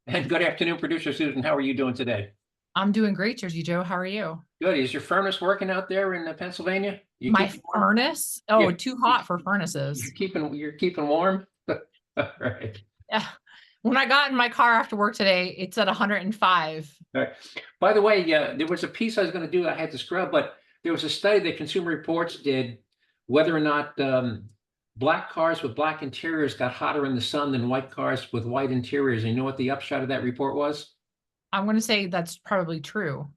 And good afternoon, producer Susan. How are you doing today? I'm doing great, Jersey Joe. How are you? Good. Is your furnace working out there in Pennsylvania? You My keep warm? furnace? Yeah, Oh, too hot for furnaces. you're keeping warm. All right. Yeah. When I got in my car after work today, it's at 105. All right. By the way, there was a piece I was going to do. I had to scrub, but there was a study that Consumer Reports did whether or not black cars with black interiors got hotter in the sun than white cars with white interiors. And you know what the upshot of that report was? I'm going to say that's probably true.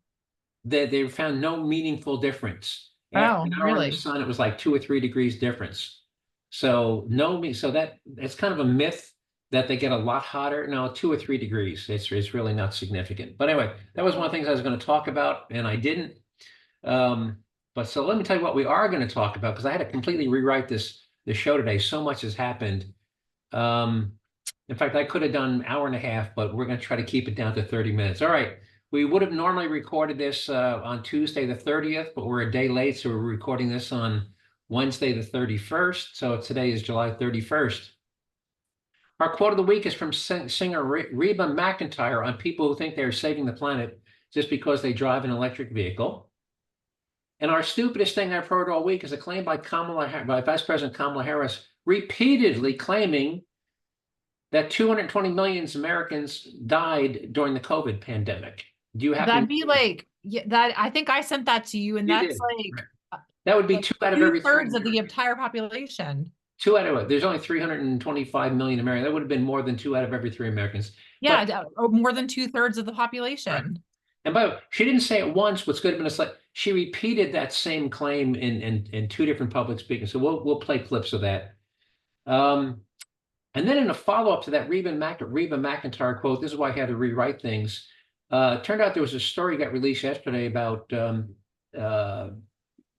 They found no meaningful difference. After Oh, an hour in the really? sun, it was like 2 or 3 degrees difference. So no, so that it's kind of a myth that they get a lot hotter. No, 2 or 3 degrees. It's really not significant. But anyway, that was one of the things I was going to talk about, and I didn't. Um, but so let me tell you what we are going to talk about because I had to completely rewrite this show today. So much has happened. Um, in fact, I could have done an hour and a half, but we're going to try to keep it down to 30 minutes. All right. We would have normally recorded this on Tuesday the 30th, but we're a day late, so we're recording this on Wednesday the 31st. So today is July 31st. Our quote of the week is from singer Reba McIntire on people who think they're saving the planet just because they drive an electric vehicle. And our stupidest thing I've heard all week is a claim by Vice President Kamala Harris repeatedly claiming that 220 million Americans died during the COVID pandemic. Do you happen That'd be like, yeah, that I think I sent that to you, and You that's did. like, That would be two out of every three two-thirds of the Americans. entire population. Two out of there's only 325 million Americans. That would have been more than two out of every three Americans. Yeah, But more than two-thirds of the right. population. And by the way, she didn't say it once. What's good, but it's like she repeated that same claim in two different public speakings. So we'll play clips of that. Um, and then in a follow-up to that Reba McIntire quote, this is why I had to rewrite things. Turned out there was a story got released yesterday about uh,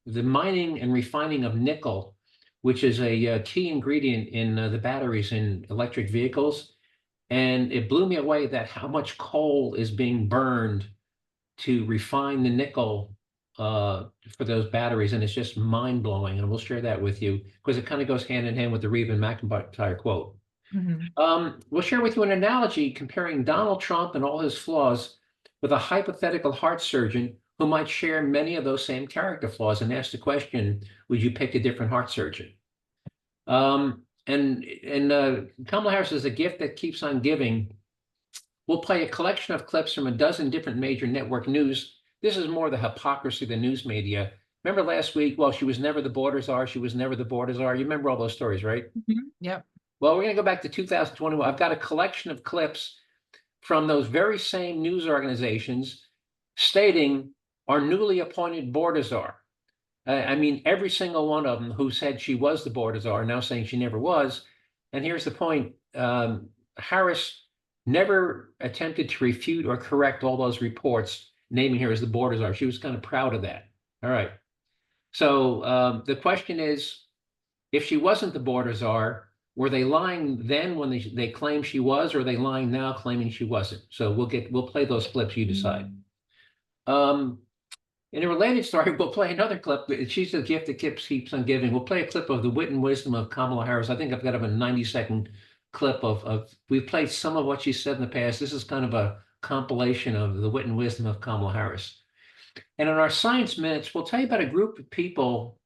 the mining and refining of nickel, which is a key ingredient in the batteries in electric vehicles. And it blew me away that how much coal is being burned to refine the nickel for those batteries. And it's just mind blowing. And we'll share that with you because it kind of goes hand in hand with the Reba McIntire quote. Mhm. We'll share with you an analogy comparing Donald Trump and all his flaws with a hypothetical heart surgeon who might share many of those same character flaws and ask the question, would you pick a different heart surgeon? And Kamala Harris is a gift that keeps on giving. We'll play a collection of clips from a dozen different major network news. This is more the hypocrisy of the news media. Remember last week? Well, she was never the border czar. She was never the border czar. You remember all those stories, right? Yep. Well, we're going to go back to 2021. I've got a collection of clips from those very same news organizations stating our newly appointed border czar. I mean, every single one of them who said she was the border czar are now saying she never was. And here's the point. Harris never attempted to refute or correct all those reports naming her as the border czar. She was kind of proud of that. All right. So the question is, if she wasn't the border czar, were they lying then when they claimed she was, or are they lying now claiming she wasn't? So we'll play those clips. You decide. Um, in a related story, we'll play another clip. She's the gift that keeps on giving. We'll play a clip of the wit and wisdom of Kamala Harris. I think I've got a 90-second clip of we've played some of what she said in the past. This is kind of a compilation of the wit and wisdom of Kamala Harris. And in our science minutes, we'll tell you about a group of people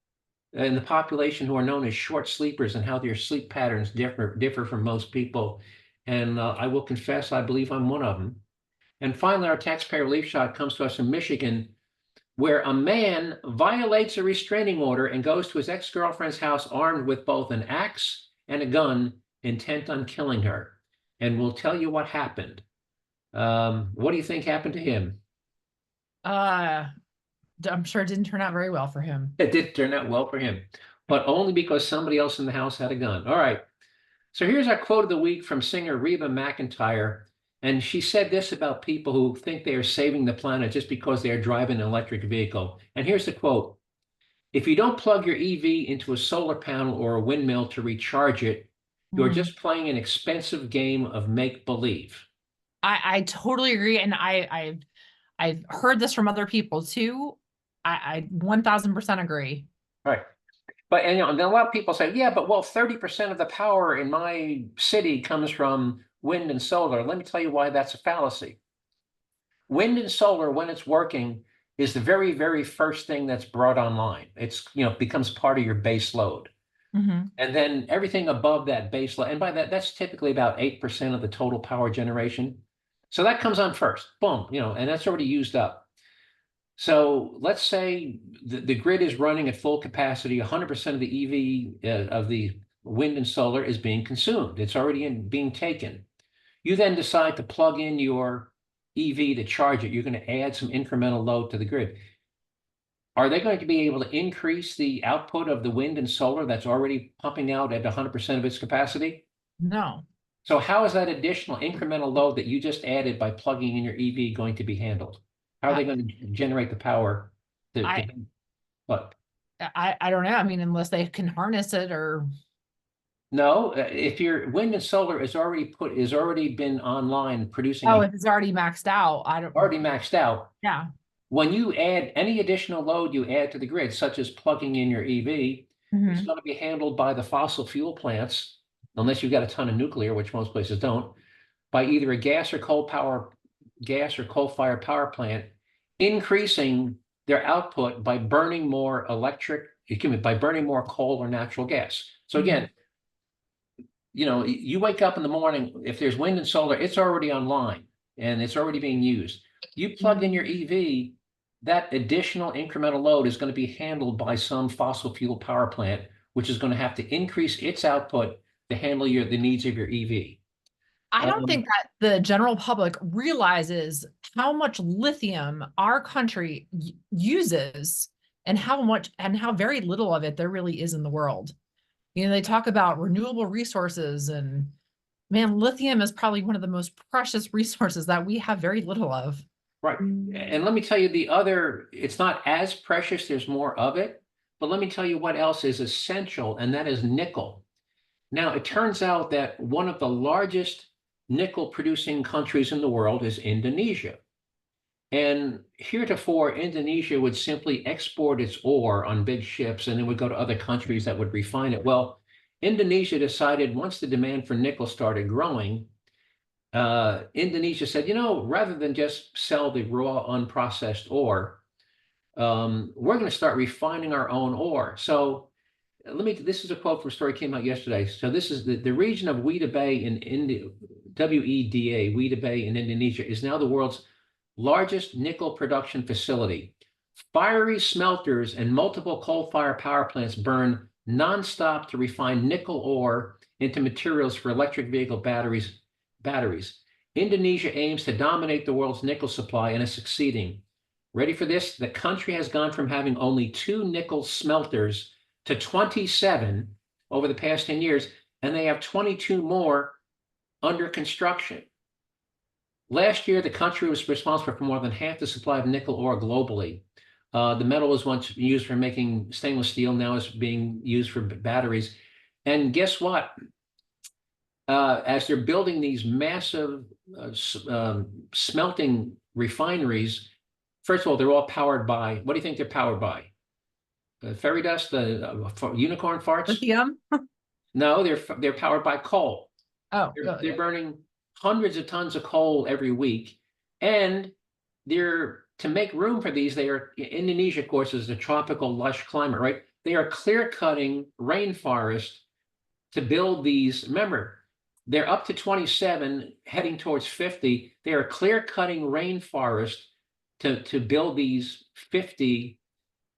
in the population who are known as short sleepers and how their sleep patterns differ from most people. And I will confess, I believe I'm one of them. And finally, our taxpayer relief shot comes to us from Michigan, where a man violates a restraining order and goes to his ex-girlfriend's house armed with both an axe and a gun, intent on killing her. And we'll tell you what happened. What do you think happened to him? Uh, I'm sure it didn't turn out very well for him. It did turn out well for him, but only because somebody else in the house had a gun. All right. So here's our quote of the week from singer Reba McIntire. And she said this about people who think they are saving the planet just because they are driving an electric vehicle. And here's the quote. If you don't plug your EV into a solar panel or a windmill to recharge it, you're Mhm. just playing an expensive game of make-believe. I totally agree, and I've heard this from other people too. I 1000% agree. Right. And then a lot of people say, yeah, but well, 30% of the power in my city comes from wind and solar. Let me tell you why that's a fallacy. Wind and solar, when it's working, is the very, very first thing that's brought online. It's, becomes part of your base load. Mhm. And then everything above that base load, and by that, that's typically about 8% of the total power generation. So that comes on first, boom, and that's already used up. So let's say the grid is running at full capacity, 100% of the EV of the wind and solar is being consumed. It's already being taken. You then decide to plug in your EV to charge it. You're going to add some incremental load to the grid. Are they going to be able to increase the output of the wind and solar that's already pumping out at 100% of its capacity? No. So how is that additional incremental load that you just added by plugging in your EV going to be handled? How are they going to generate the power what? I don't know. I mean, unless they can harness it or. No, if your wind and solar is already been online producing. Oh, if it's already maxed out, I don't. Already maxed out. Yeah. When you add any additional load you add to the grid, such as plugging in your EV, it's going to be handled by the fossil fuel plants, unless you've got a ton of nuclear, which most places don't, by either a gas or coal-fired power plant, increasing their output by burning more by burning more coal or natural gas. So again, you wake up in the morning, if there's wind and solar, it's already online and it's already being used. You plug in your EV, that additional incremental load is going to be handled by some fossil fuel power plant, which is going to have to increase its output to handle the needs of your EV. I don't think that the general public realizes how much lithium our country uses and how very little of it there really is in the world. They talk about renewable resources, and man, lithium is probably one of the most precious resources that we have very little of. Right. And let me tell you it's not as precious, there's more of it, but let me tell you what else is essential, and that is nickel. Now, it turns out that one of the largest nickel producing countries in the world is Indonesia. And heretofore, Indonesia would simply export its ore on big ships and then would go to other countries that would refine it. Well, Indonesia decided once the demand for nickel started growing, Indonesia said, rather than just sell the raw unprocessed ore, we're going to start refining our own ore. So this is a quote from a story that came out yesterday. So this is the region of Weda Bay in India, WEDA, Weda Bay in Indonesia, is now the world's largest nickel production facility. Fiery smelters and multiple coal-fired power plants burn nonstop to refine nickel ore into materials for electric vehicle batteries. Indonesia aims to dominate the world's nickel supply and is succeeding. Ready for this? The country has gone from having only 2 nickel smelters to 27 over the past 10 years, and they have 22 more under construction. Last year, the country was responsible for more than half the supply of nickel ore globally. The metal was once used for making stainless steel, now is being used for batteries. And guess what? As they're building these massive smelting refineries, first of all, they're all powered by, what do you think they're powered by? Fairy dust, unicorn farts? Lithium? No, they're powered by coal. Oh, they're burning hundreds of tons of coal every week, and to make room for these, Indonesia, of course, is a tropical lush climate, right? They are clear cutting rainforest to build these. Remember, they're up to 27, heading towards 50. They are clear cutting rainforest to build these 50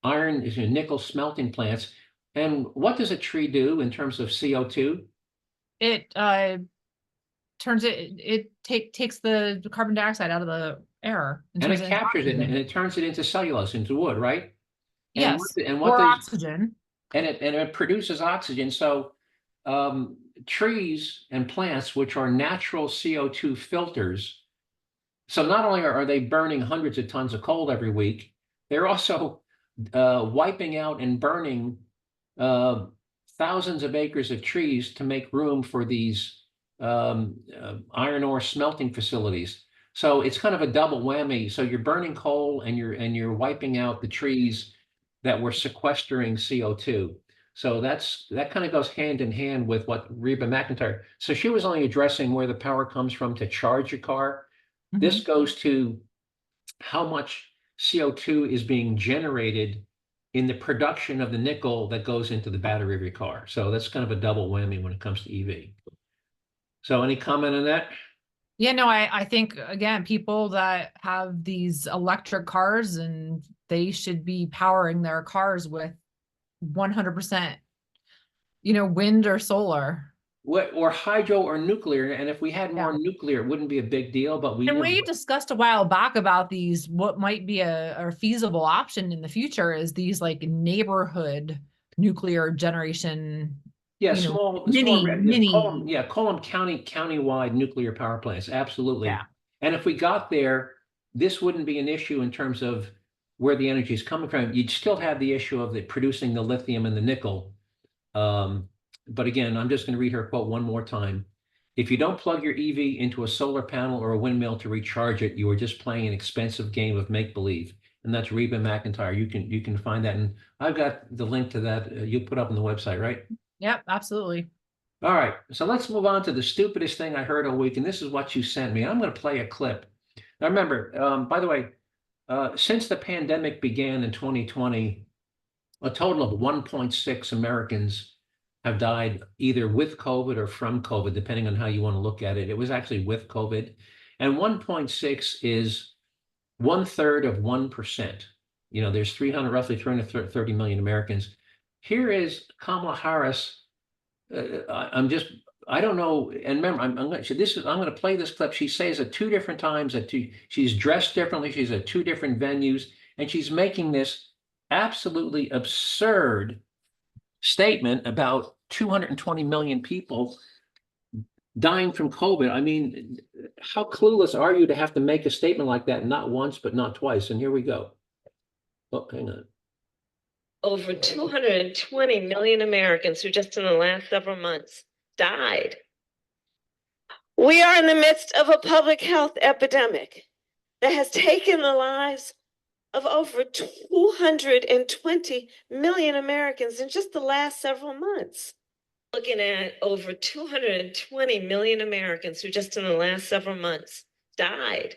nickel smelting plants. And what does a tree do in terms of CO2? It takes the carbon dioxide out of the air and it captures it and it turns it into cellulose, into wood, right? Yes. Or oxygen. And it produces oxygen. So trees and plants, which are natural CO2 filters, so not only are they burning hundreds of tons of coal every week, they're also wiping out and burning thousands of acres of trees to make room for these iron ore smelting facilities. So it's kind of a double whammy. So you're burning coal and you're wiping out the trees that were sequestering CO2. So that kind of goes hand in hand with what Reba McIntire. So she was only addressing where the power comes from to charge your car. This Mhm. goes to how much CO2 is being generated in the production of the nickel that goes into the battery of your car. So that's kind of a double whammy when it comes to EV. So any comment on that? Yeah, no, I think again, people that have these electric cars and they should be powering their cars with 100%, wind or solar. What, or hydro or nuclear? And if we had Yeah. more nuclear, it wouldn't be a big deal, but And we discussed a while back about these, what might be a feasible option in the future is these like neighborhood nuclear generation, yeah, small, mini. call them countywide nuclear power plants. Yeah. Absolutely. And if we got there, this wouldn't be an issue in terms of where the energy is coming from. You'd still have the issue of producing the lithium and the nickel. But again, I'm just going to read her quote one more time. If you don't plug your EV into a solar panel or a windmill to recharge it, you are just playing an expensive game of make-believe. And that's Reba McIntire. You can find that, and I've got the link to that. You'll put up on the website, right? Yep, absolutely. All right, so let's move on to the stupidest thing I heard all week, and this is what you sent me. I'm going to play a clip. Now, remember, by the way, since the pandemic began in 2020, a total of 1.6 Americans have died either with COVID or from COVID, depending on how you want to look at it. It was actually with COVID. And 1.6 is 1/3 of 1%. There's roughly 330 million Americans. Here is Kamala Harris. I don't know. And remember, I'm going to play this clip. She says it two different times she's dressed differently. She's at two different venues, and she's making this absolutely absurd statement about 220 million people dying from COVID. I mean, how clueless are you to have to make a statement like that, not once, but not twice? And here we go. Oh, hang on. Over 220 million Americans who just in the last several months died. We are in the midst of a public health epidemic that has taken the lives of over 220 million Americans in just the last several months. Looking at over 220 million Americans who just in the last several months died.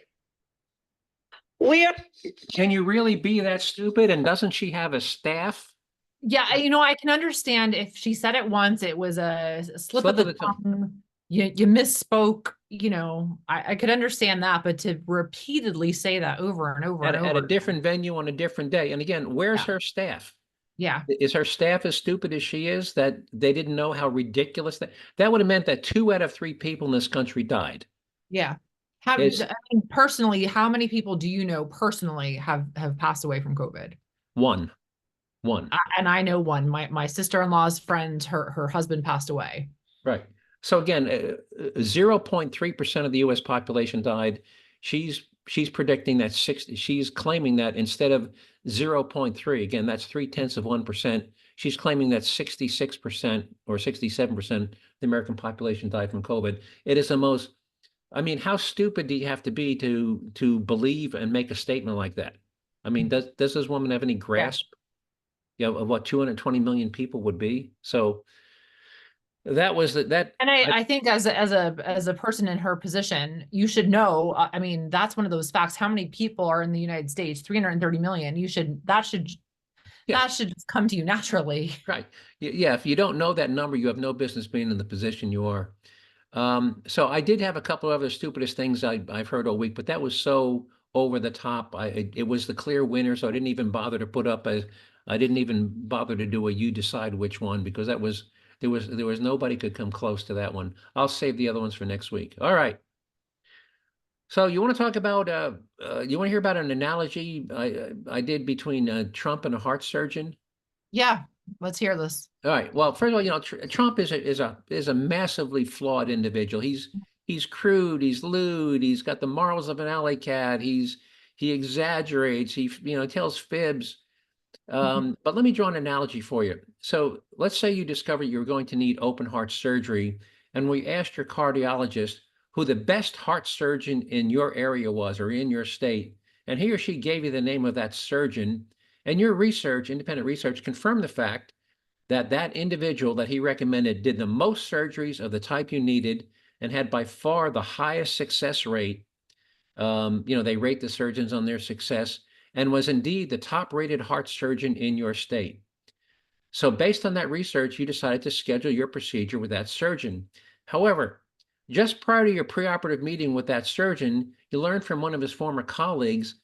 Can you really be that stupid? And doesn't she have a staff? Yeah, I can understand if she said it once, it was a slip of the tongue. You misspoke, I could understand that, but to repeatedly say that over and over and over at a different venue on a different day. And again, where's her staff? Yeah. Is her staff as stupid as she is that they didn't know how ridiculous that would have meant that 2 out of 3 people in this country died. Yeah. Personally, how many people do you know personally have passed away from COVID? One. And I know one. My sister-in-law's friend, her husband passed away. Right. So again, 0.3% of the U.S. population died. She's predicting that she's claiming that instead of 0.3, again, that's 0.3%. She's claiming that 66% or 67% of the American population died from COVID. It is the most, I mean, how stupid do you have to be to believe and make a statement like that? I mean, does this woman have any grasp, of what 220 million people would be? So that was that. And I think as a person in her position, you should know, I mean, that's one of those facts. How many people are in the United States? 330 million. That should just come to you naturally. Right. Yeah. If you don't know that number, you have no business being in the position you are. So I did have a couple of other stupidest things I've heard all week, but that was so over the top. It was the clear winner, so I didn't even bother to do a you decide which one, because there was nobody could come close to that one. I'll save the other ones for next week. All right. So you want to talk about you want to hear about an analogy I did between Trump and a heart surgeon? Yeah, let's hear this. All right. Well, first of all, Trump is a massively flawed individual. He's crude. He's lewd. He's got the morals of an alley cat. He exaggerates. He tells fibs. But let me draw an analogy for you. So let's say you discover you're going to need open heart surgery, and we asked your cardiologist who the best heart surgeon in your area was, or in your state, and he or she gave you the name of that surgeon, and your independent research, confirmed the fact that that individual that he recommended did the most surgeries of the type you needed and had by far the highest success rate. They rate the surgeons on their success, and was indeed the top-rated heart surgeon in your state. So based on that research, you decided to schedule your procedure with that surgeon. However, just prior to your preoperative meeting with that surgeon, you learned from one of his former colleagues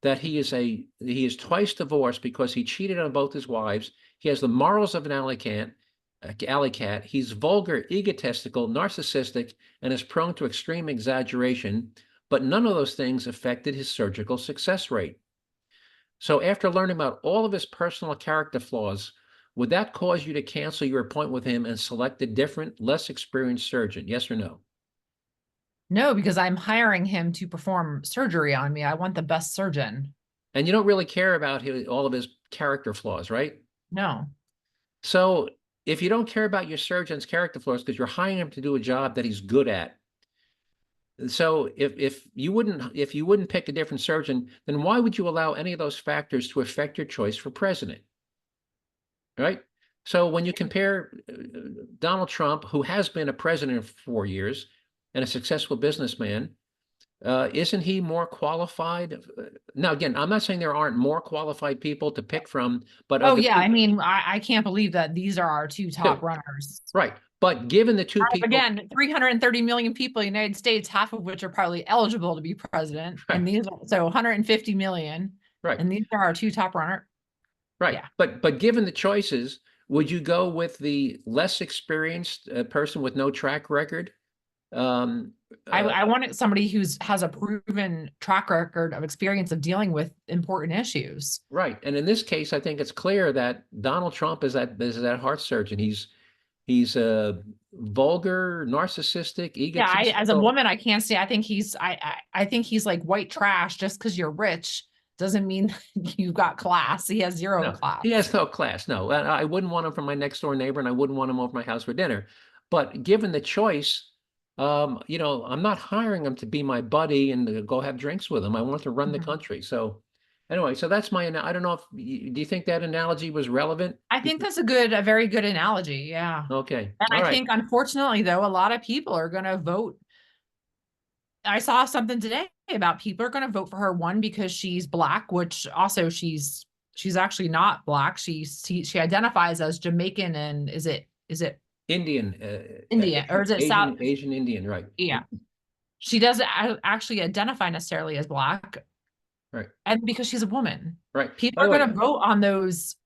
that he is twice divorced because he cheated on both his wives. He has the morals of an alley cat. He's vulgar, egotistical, narcissistic, and is prone to extreme exaggeration, but none of those things affected his surgical success rate. So after learning about all of his personal character flaws, would that cause you to cancel your appointment with him and select a different, less experienced surgeon? Yes or no? No, because I'm hiring him to perform surgery on me. I want the best surgeon. And you don't really care about all of his character flaws, right? No. So if you don't care about your surgeon's character flaws because you're hiring him to do a job that he's good at, so if you wouldn't pick a different surgeon, then why would you allow any of those factors to affect your choice for president? Right? So when you compare Donald Trump, who has been a president for 4 years and a successful businessman, isn't he more qualified? Now, again, I'm not saying there aren't more qualified people to pick from, but Oh yeah, I mean, I can't believe that these are our two top runners. Right. But given the two people, again, 330 million people in the United States, half of which are probably eligible to be president, right. And these, so 150 million, right? And these are our two top runners. Right. Yeah. But given the choices, would you go with the less experienced person with no track record? I wanted somebody has a proven track record of experience of dealing with important issues. Right. And in this case, I think it's clear that Donald Trump is that heart surgeon. He's a vulgar, narcissistic, egotistical. Yeah, as a woman, I can't say. I think he's like white trash. Just because you're rich doesn't mean you've got class. He has zero class. He has no class. No, I wouldn't want him for my next door neighbor, and I wouldn't want him over my house for dinner. But given the choice, I'm not hiring him to be my buddy and to go have drinks with him. I want to run the country. So anyway, so that's my, I don't know if, do you think that analogy was relevant? I think that's a very good analogy. Yeah. Okay. And I think, unfortunately, though, a lot of people are going to vote. I saw something today about people are going to vote for her, one, because she's Black, which also she's actually not Black. She identifies as Jamaican, and is it Indian, or is it Asian Indian, right? Yeah. She doesn't actually identify necessarily as Black. Right. And because she's a woman. Right. People are going to vote on those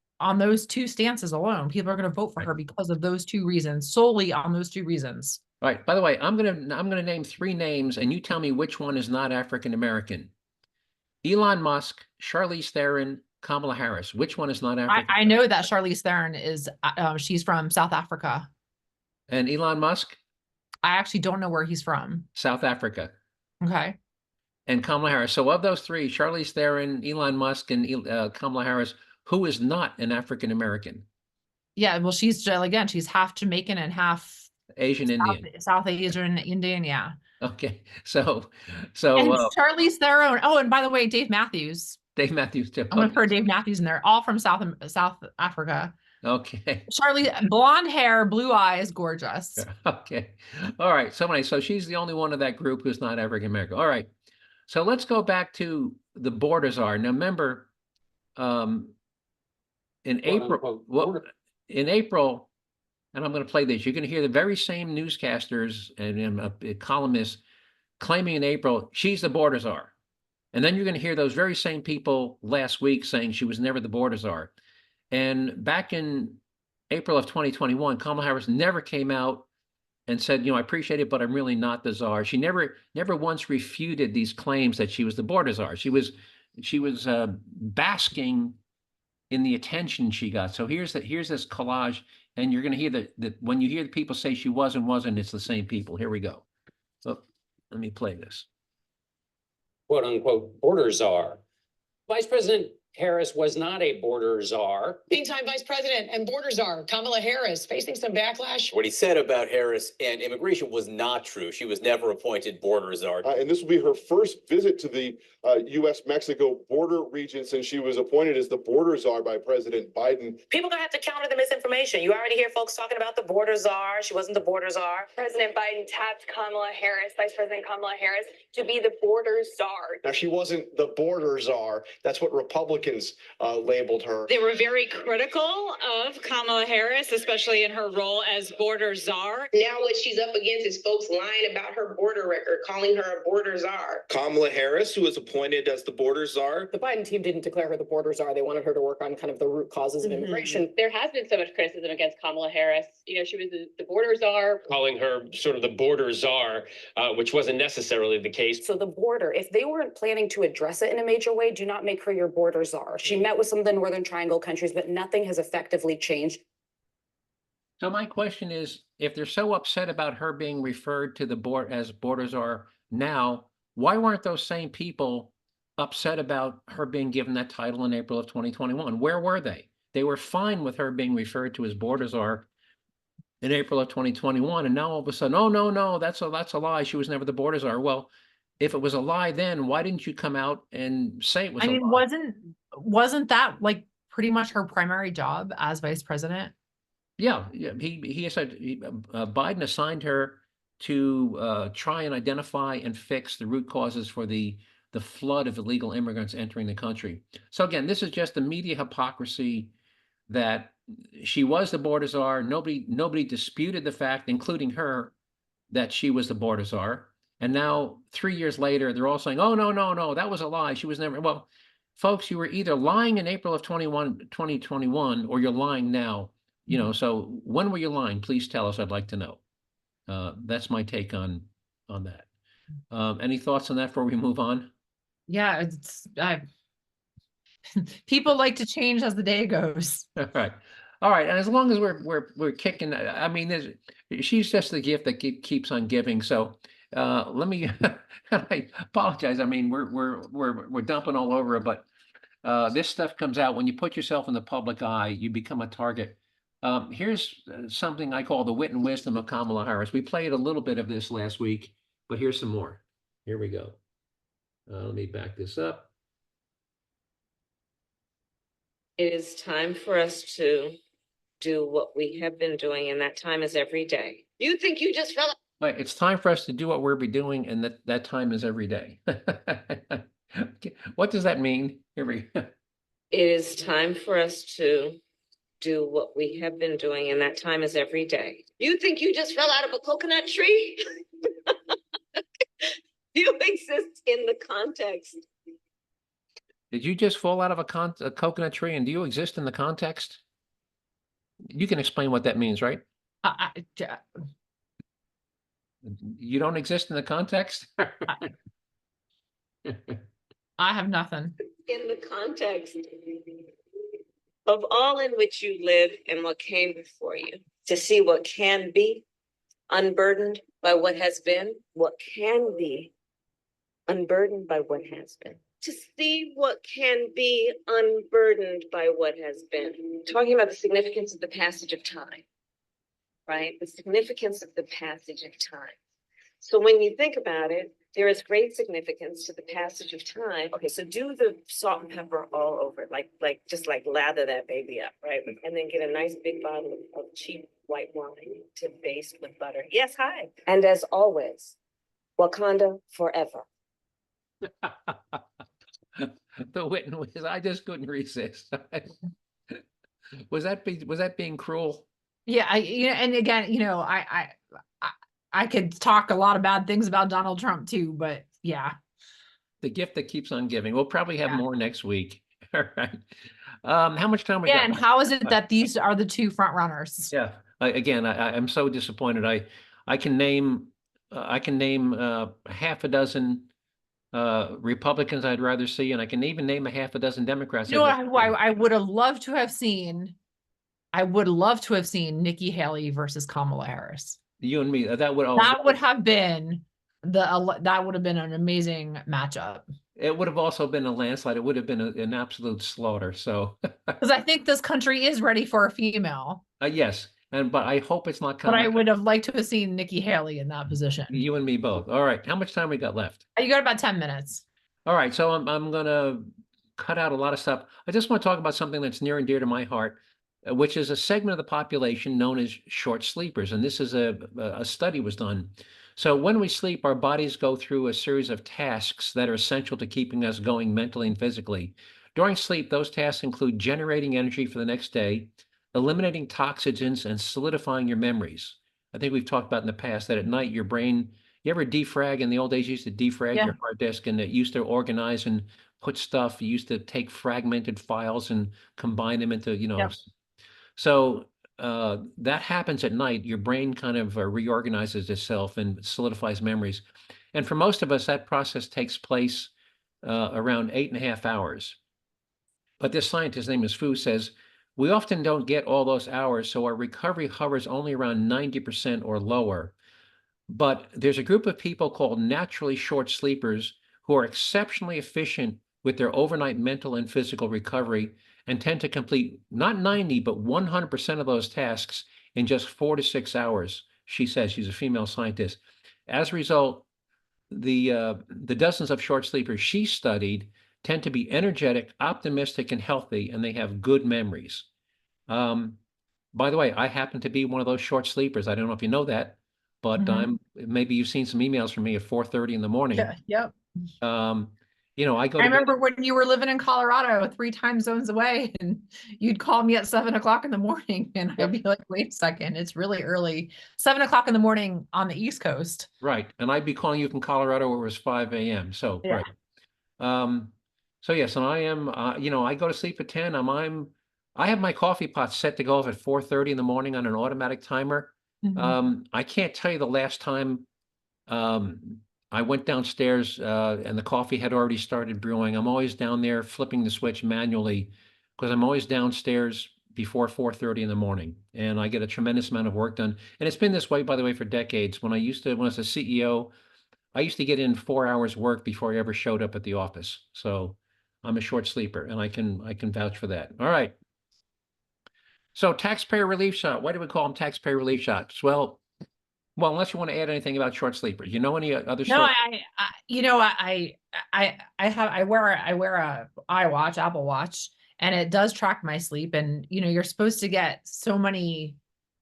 two stances alone. People are going to vote for her because of those two reasons, solely on those two reasons. All right. By the way, I'm gonna name 3 names, and you tell me which one is not African American. Elon Musk, Charlize Theron, Kamala Harris. Which one is not African? I know that Charlize Theron is she's from South Africa. And Elon Musk? I actually don't know where he's from. South Africa. Okay. And Kamala Harris. So of those 3, Charlize Theron, Elon Musk, and Kamala Harris, who is not an African American? Yeah, well, she's half Jamaican and half Asian Indian. South Asian Indian, yeah. Okay. So and Charlize Theron. Oh, and by the way, Dave Matthews. Dave Matthews too. I'm gonna put Dave Matthews in there, all from South Africa. Okay. Charlize, blonde hair, blue eyes, gorgeous. Okay. All right. So she's the only one of that group who's not African American. All right. So let's go back to the border czar. Now remember, in April, and I'm going to play this, you're going to hear the very same newscasters and columnists claiming in April, she's the border czar. And then you're going to hear those very same people last week saying she was never the border czar. And back in April of 2021, Kamala Harris never came out and said, I appreciate it, but I'm really not the czar. She never once refuted these claims that she was the border czar. She was basking in the attention she got. So here's this collage, and you're going to hear that when you hear the people say she was and wasn't, it's the same people. Here we go. So let me play this. Quote unquote border czar. Vice President Harris was not a border czar. Meantime, Vice President and border czar Kamala Harris facing some backlash. What he said about Harris and immigration was not true. She was never appointed border czar. And this will be her first visit to the U.S.-Mexico border region since she was appointed as the border czar by President Biden. People gonna have to counter the misinformation. You already hear folks talking about the border czar. She wasn't the border czar. President Biden tapped Kamala Harris, Vice President Kamala Harris, to be the border czar. Now, she wasn't the border czar. That's what Republicans labeled her. They were very critical of Kamala Harris, especially in her role as border czar. Now what she's up against is folks lying about her border record, calling her a border czar. Kamala Harris, who was appointed as the border czar. The Biden team didn't declare her the border czar. They wanted her to work on kind of the root causes of immigration. There has been so much criticism against Kamala Harris. You know, she was the border czar. Calling her sort of the border czar, which wasn't necessarily the case. So the border, if they weren't planning to address it in a major way, do not make her your border czar. She met with some of the Northern Triangle countries, but nothing has effectively changed. So my question is, if they're so upset about her being referred to the board as border czar now, why weren't those same people upset about her being given that title in April of 2021? Where were they? They were fine with her being referred to as border czar in April of 2021, and now all of a sudden, oh no, that's a lie. She was never the border czar. Well, if it was a lie then, why didn't you come out and say it was? I a mean, lie? wasn't that like pretty much her primary job as vice president? Yeah. He said Biden assigned her to try and identify and fix the root causes for the flood of illegal immigrants entering the country. So again, this is just the media hypocrisy that she was the border czar. Nobody disputed the fact, including her, that she was the border czar. And now 3 years later, they're all saying, oh, no, that was a lie. She was never. Well, folks, you were either lying in April of 2021 or you're lying now. You know, so when were you lying? Please tell us. I'd like to know. That's my take on that. Any thoughts on that before we move on? Yeah, people like to change as the day goes. All right. And as long as we're kicking, I mean, she's just the gift that keeps on giving. So let me. I apologize. I mean, we're dumping all over it, but this stuff comes out when you put yourself in the public eye. You become a target. Here's something I call the wit and wisdom of Kamala Harris. We played a little bit of this last week, but here's some more. Here we go. Let me back this up. It is time for us to do what we have been doing, and that time is every day. You think you just fell? Right, it's time for us to do what we'll be doing, and that time is every day. What does that mean? Here we go. It is time for us to do what we have been doing, and that time is every day. You think you just fell out of a coconut tree? You exist in the context. Did you just fall out of a coconut tree, and do you exist in the context? You can explain what that means, right? You don't exist in the context? I have nothing. In the context of all in which you live and what came before you, to see what can be unburdened by what has been, what can be unburdened by what has been. To see what can be unburdened by what has been. Talking about the significance of the passage of time, right? The significance of the passage of time. So when you think about it, there is great significance to the passage of time. Okay, so do the salt and pepper all over, just lather that baby up, right? And then get a nice big bottle of cheap white wine to baste with butter. Yes, hi. And as always, Wakanda forever. The wit and wisdom. I just couldn't resist. Was that being cruel? Yeah, and again, I could talk a lot of bad things about Donald Trump too, but yeah. The gift that keeps on giving. We'll probably have more next week. All right. How much time we got? And how is it that these are the two front runners? Yeah. I'm so disappointed. I can name half a dozen Republicans I'd rather see, and I can even name a half a dozen Democrats. I would have loved to have seen. I would love to have seen Nikki Haley versus Kamala Harris. You and me. That would have been an amazing matchup. it would have also been a landslide. It would have been an absolute slaughter. So, Because I think this country is ready for a female. yes. But I hope it's not But I coming. would have liked to have seen Nikki Haley in that position. You and me both. All right. How much time we got left? You got about 10 minutes. All right. So I'm going to cut out a lot of stuff. I just want to talk about something that's near and dear to my heart, which is a segment of the population known as short sleepers. And this is a study was done. So when we sleep, our bodies go through a series of tasks that are essential to keeping us going mentally and physically. During sleep, those tasks include generating energy for the next day, eliminating toxins, and solidifying your memories. I think we've talked about in the past that at night, your brain, you ever defrag? In the old days, you used to defrag your hard disk, and it used to organize and put stuff. You used to take fragmented files and combine them into, So that happens at night. Your brain kind of reorganizes itself and solidifies memories. And for most of us, that process takes place around 8.5 hours. But this scientist, name is Fu, says, we often don't get all those hours, so our recovery hovers only around 90% or lower. But there's a group of people called naturally short sleepers who are exceptionally efficient with their overnight mental and physical recovery and tend to complete not 90, but 100% of those tasks in just 4 to 6 hours, she says. She's a female scientist. As a result, the dozens of short sleepers she studied tend to be energetic, optimistic, and healthy, and they have good memories. By the way, I happen to be one of those short sleepers. I don't know if you know that, but maybe you've seen some emails from me at 4:30 in the morning. Yeah, yep. I go. I remember when you were living in Colorado, 3 time zones away, and you'd call me at 7 o'clock in the morning, and I'd be like, "Wait a second, it's really early." 7 o'clock in the morning on the East Coast. Right, and I'd be calling you from Colorado where it was 5 a.m. So right. So yes, and I am. I go to sleep at 10. I have my coffee pot set to go off at 4:30 in the morning on an automatic timer. I can't tell you the last time I went downstairs and the coffee had already started brewing. I'm always down there flipping the switch manually because I'm always downstairs before 4:30 in the morning, and I get a tremendous amount of work done. And it's been this way, by the way, for decades. When I was a CEO, I used to get in 4 hours work before I ever showed up at the office. So I'm a short sleeper, and I can vouch for that. All right. So taxpayer relief shot. Why do we call them taxpayer relief shots? Well, unless you want to add anything about short sleepers, any other? No, I wear a iWatch, Apple Watch, and it does track my sleep. And you're supposed to get so many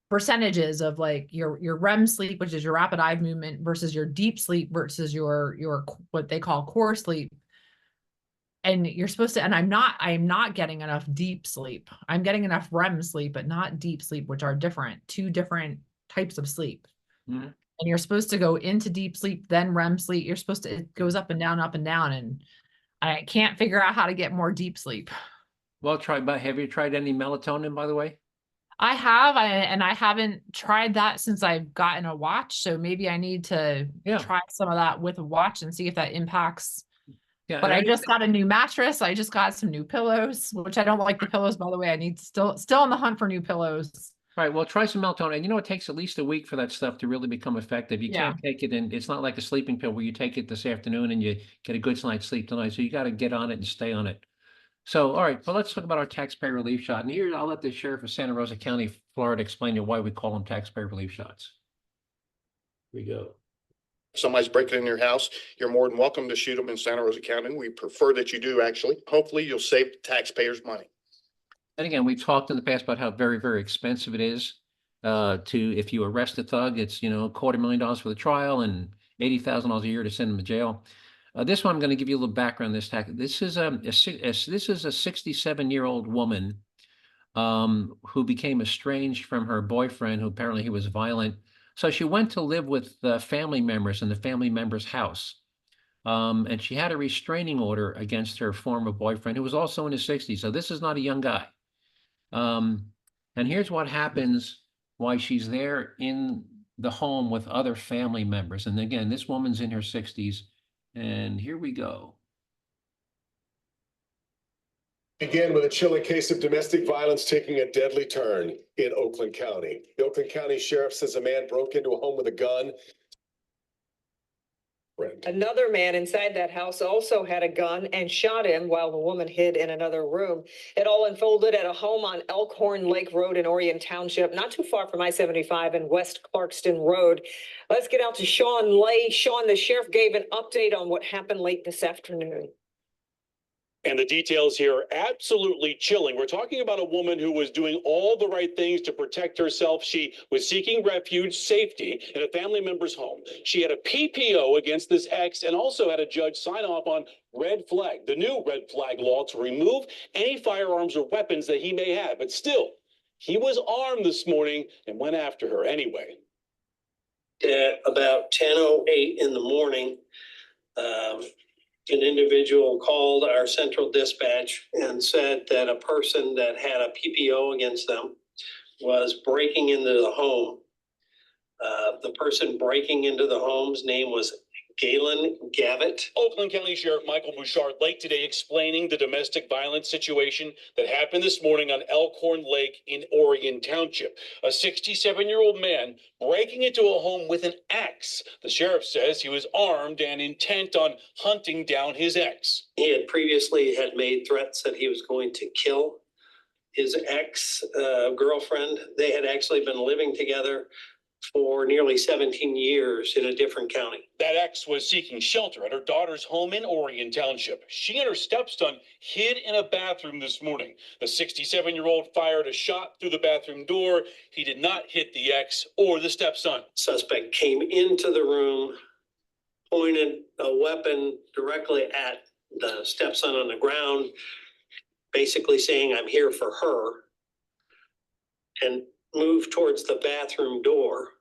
percentages of like your REM sleep, which is your rapid eye movement, versus your deep sleep versus your what they call core sleep. And you're supposed to, and I'm not getting enough deep sleep. I'm getting enough REM sleep, but not deep sleep, which are two different types of sleep. And you're supposed to go into deep sleep, then REM sleep. It goes up and down, and I can't figure out how to get more deep sleep. Well, have you tried any melatonin, by the way? I have, and I haven't tried that since I've gotten a watch. So maybe I need to try some of that with a watch and see if that impacts. Yeah, but I just got a new mattress. I just got some new pillows, which I don't like the pillows, by the way. I need still on the hunt for new pillows. All right. Well, try some melatonin. And it takes at least a week for that stuff to really become effective. You can't take it, and it's not like a sleeping pill where you take it this afternoon and you get a good night's sleep tonight. So you got to get on it and stay on it. So, all right. Well, let's talk about our taxpayer relief shot. And here, I'll let the sheriff of Santa Rosa County, Florida, explain to you why we call them taxpayer relief shots. Here we go. Somebody's breaking in your house, you're more than welcome to shoot them in Santa Rosa County. We prefer that you do, actually. Hopefully you'll save taxpayers money. And again, we've talked in the past about how very, very expensive it is if you arrest a thug, it's, $250,000 for the trial and $80,000 a year to send them to jail. This one, I'm going to give you a little background. This is a 67-year-old woman who became estranged from her boyfriend, who apparently he was violent. So she went to live with family members in the family member's house. And she had a restraining order against her former boyfriend, who was also in his 60s. So this is not a young guy. And here's what happens while she's there in the home with other family members. And again, this woman's in her 60s. And here we go. Began with a chilling case of domestic violence taking a deadly turn in Oakland County. The Oakland County Sheriff says a man broke into a home with a gun. Another man inside that house also had a gun and shot him while the woman hid in another room. It all unfolded at a home on Elkhorn Lake Road in Orion Township, not too far from I-75 and West Clarkston Road. Let's get out to Sean Lay. Sean, the sheriff gave an update on what happened late this afternoon. And the details here are absolutely chilling. We're talking about a woman who was doing all the right things to protect herself. She was seeking refuge, safety in a family member's home. She had a PPO against this ex and also had a judge sign off on red flag, the new red flag law to remove any firearms or weapons that he may have. But still, he was armed this morning and went after her anyway. At about 10:08 in the morning, an individual called our central dispatch and said that a person that had a PPO against them was breaking into the home. The person breaking into the home's name was Galen Gavitt. Oakland County Sheriff Michael Bouchard late today explaining the domestic violence situation that happened this morning on Elkhorn Lake in Orion Township. A 67-year-old man breaking into a home with an axe. The sheriff says he was armed and intent on hunting down his ex. He had previously made threats that he was going to kill his ex girlfriend. They had actually been living together for nearly 17 years in a different county. That ex was seeking shelter at her daughter's home in Orion Township. She and her stepson hid in a bathroom this morning. The 67-year-old fired a shot through the bathroom door. He did not hit the ex or the stepson. Suspect came into the room, pointed a weapon directly at the stepson on the ground, basically saying, "I'm here for her," and moved towards the bathroom door.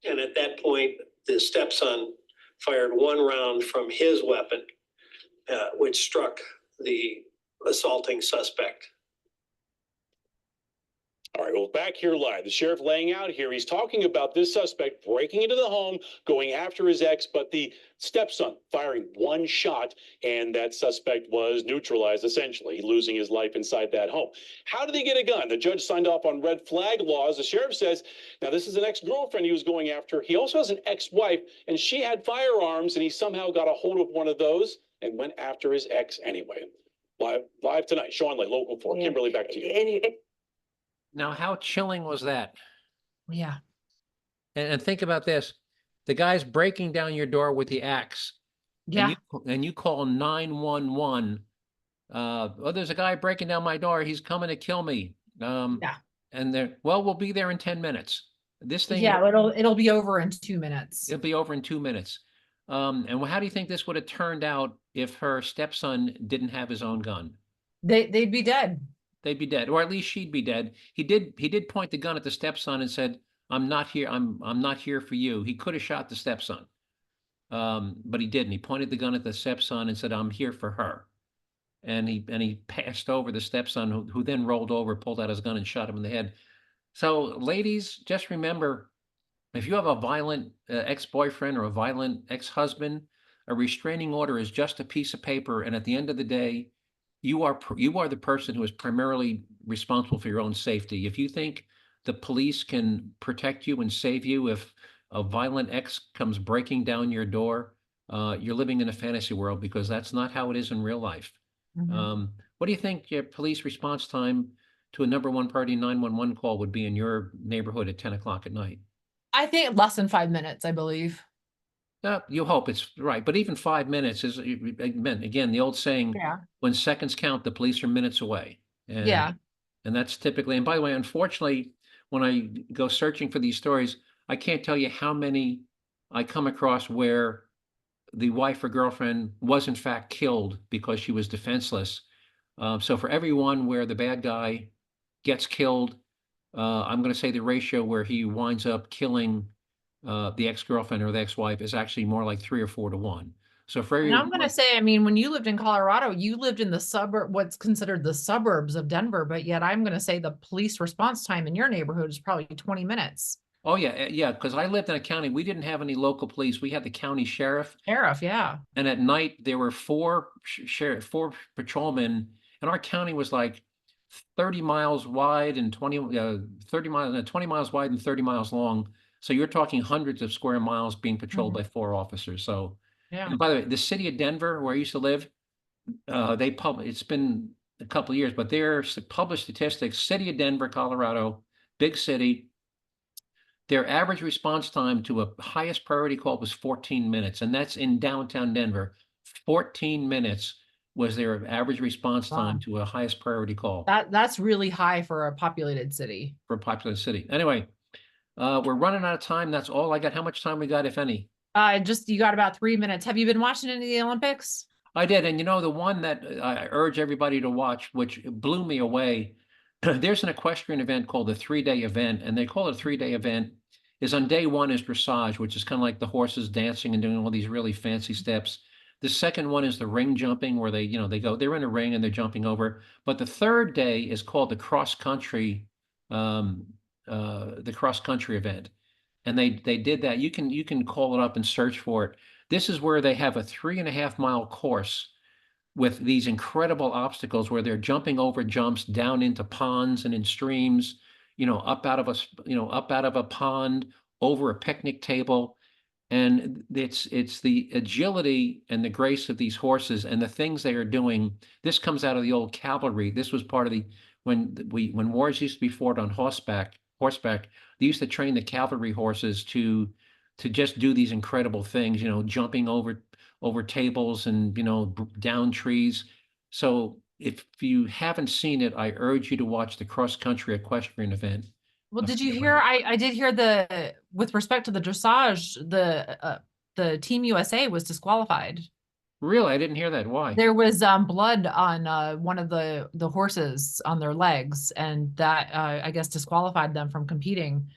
And at that point, the stepson fired one round from his weapon, which struck the assaulting suspect. All right, well, back here live, the sheriff laying out here, he's talking about this suspect breaking into the home, going after his ex, but the stepson firing one shot, and that suspect was neutralized, essentially, losing his life inside that home. How did he get a gun? The judge signed off on red flag laws. The sheriff says, now this is an ex-girlfriend he was going after. He also has an ex-wife, and she had firearms, and he somehow got a hold of one of those and went after his ex anyway. Live tonight, Sean Lay, Local 4. Kimberly, back to you. Now, how chilling was that? Yeah. And think about this. The guy's breaking down your door with the axe. Yeah. And you call 911. Oh, there's a guy breaking down my door. He's coming to kill me. Yeah. And we'll be there in 10 minutes. This thing. Yeah, it'll be over in 2 minutes. It'll be over in 2 minutes. And how do you think this would have turned out if her stepson didn't have his own gun? They'd be dead. They'd be dead, or at least she'd be dead. He did point the gun at the stepson and said, "I'm not here. I'm not here for you." He could have shot the stepson, but he didn't. He pointed the gun at the stepson and said, "I'm here for her." And he passed over the stepson, who then rolled over, pulled out his gun, and shot him in the head. So, ladies, just remember, if you have a violent ex-boyfriend or a violent ex-husband, a restraining order is just a piece of paper, and at the end of the day, you are the person who is primarily responsible for your own safety. If you think the police can protect you and save you if a violent ex comes breaking down your door, you're living in a fantasy world, because that's not how it is in real life. Mm-hmm. What do you think your police response time to a number one priority 911 call would be in your neighborhood at 10 o'clock at night? I think less than 5 minutes, I believe. You hope it's right, but even 5 minutes is, again, the old saying, when seconds count, the police are minutes away. And, and that's typically, and by the way, unfortunately, when I go searching for these stories, I can't tell you how many I come across where the wife or girlfriend was in fact killed because she was defenseless. So for everyone where the bad guy gets killed, I'm going to say the ratio where he winds up killing the ex-girlfriend or the ex-wife is actually more like 3 or 4 to 1. So for and I'm going to say, I mean, when you lived in Colorado, you lived in the suburb, what's considered the suburbs of Denver, but yet I'm going to say the police response time in your neighborhood is probably 20 minutes. Oh yeah, because I lived in a county, we didn't have any local police. We had the county sheriff. Yeah. And at night there were 4 patrolmen, and our county was like 30 miles wide and 20 miles wide and 30 miles long. So you're talking hundreds of square miles being patrolled by 4 officers. So Yeah. And by the way, the city of Denver, where I used to live, it's been a couple of years, but their published statistics, city of Denver, Colorado, big city, their average response time to a highest priority call was 14 minutes, and that's in downtown Denver. 14 minutes was their average response time Wow. to a highest priority call That's really high for a populated city. for a populated city. Anyway, we're running out of time. That's all I got. How much time we got, if any? You got about 3 minutes. Have you been watching any of the Olympics? I did, and the one that I urge everybody to watch, which blew me away, there's an equestrian event called a 3-day event, and they call it a 3-day event, is on day one is dressage, which is kind of like the horses dancing and doing all these really fancy steps. The second one is the ring jumping, where they're in a ring and they're jumping over. But the third day is called the cross country event. And they did that. You can call it up and search for it. This is where they have a 3.5-mile course with these incredible obstacles where they're jumping over jumps down into ponds and in streams, up out of a pond, over a picnic table. And it's the agility and the grace of these horses and the things they are doing. This comes out of the old cavalry. This was part of when wars used to be fought on horseback, they used to train the cavalry horses to just do these incredible things, jumping over tables and, down trees. So if you haven't seen it, I urge you to watch the cross-country equestrian event. Well, did you hear? I did hear with respect to the dressage, the Team USA was disqualified. Really? I didn't hear that. Why? There was blood on one of the horses on their legs, and that I guess disqualified them from competing.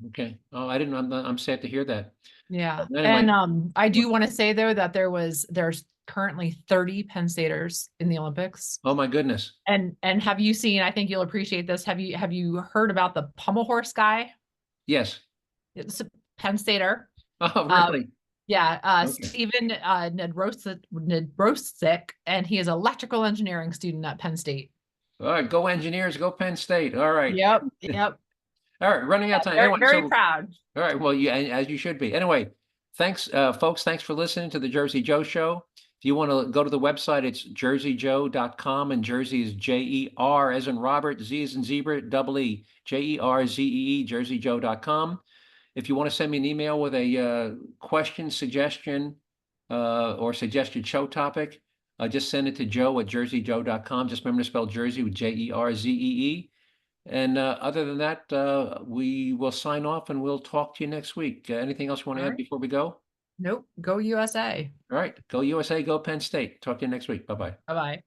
Okay. Oh, I didn't. I'm sad to hear that. Yeah. Anyway. And I do want to say though that there's currently 30 Penn Staters in the Olympics. Oh my goodness. And have you seen, I think you'll appreciate this. Have you heard about the pommel horse guy? Yes. It's a Penn Stater. Oh, really? Yeah. Okay. Stephen Nedrosik, and he is an electrical engineering student at Penn State. All right, go Engineers, go Penn State. All right. Yep. All right, running out of time. Very, Anyway, very proud. All right, well, as you should be. Anyway, thanks, folks. Thanks for listening to the Jerzee Joe Show. If you want to go to the website, it's jerzeejoe.com, and Jerzee is J-E-R as in Robert, Z as in zebra, double E, Jerzee, jerzeejoe.com. If you want to send me an email with a question, suggestion, or suggested show topic, just send it to joe@jerzeejoe.com. Just remember to spell Jersey with Jerzee. And other than that, we will sign off and we'll talk to you next week. Anything else you want to add before we go? Nope. Go USA. All right. Go USA, go Penn State. Talk to you next week. Bye-bye. Bye-bye.